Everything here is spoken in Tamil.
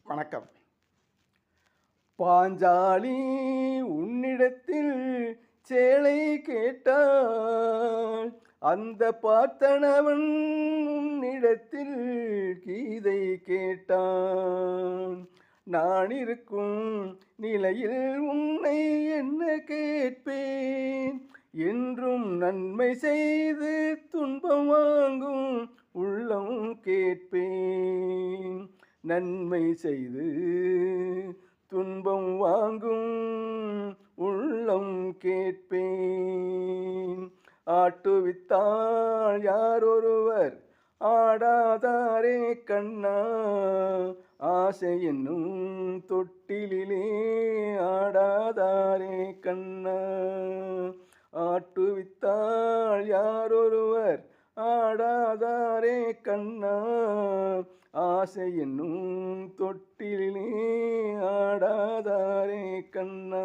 வணக்கம். பாஞ்சாலி உன்னிடத்தில் சேலை கேட்டாள், அந்த பார்த்தனவன் உன்னிடத்தில் கீதை கேட்டான். நான் இருக்கும் நிலையில் உன்னை என்ன கேட்பேன், என்றும் நன்மை செய்து துன்பம் வாங்கும் உள்ளம் கேட்பேன். நன்மை செய்து துன்பம் வாங்கும் உள்ளம் கேட்பேன். ஆட்டுவித்தால் யாரொருவர் ஆடாதாரே கண்ணா, ஆசை என்னும் தொட்டிலே ஆடாதாரே கண்ணா. ஆட்டுவித்தால் யாரொருவர் ஆடாதாரே கண்ணா, ஆசை என்னும் தொட்டிலே ஆடாதாரே கண்ணா.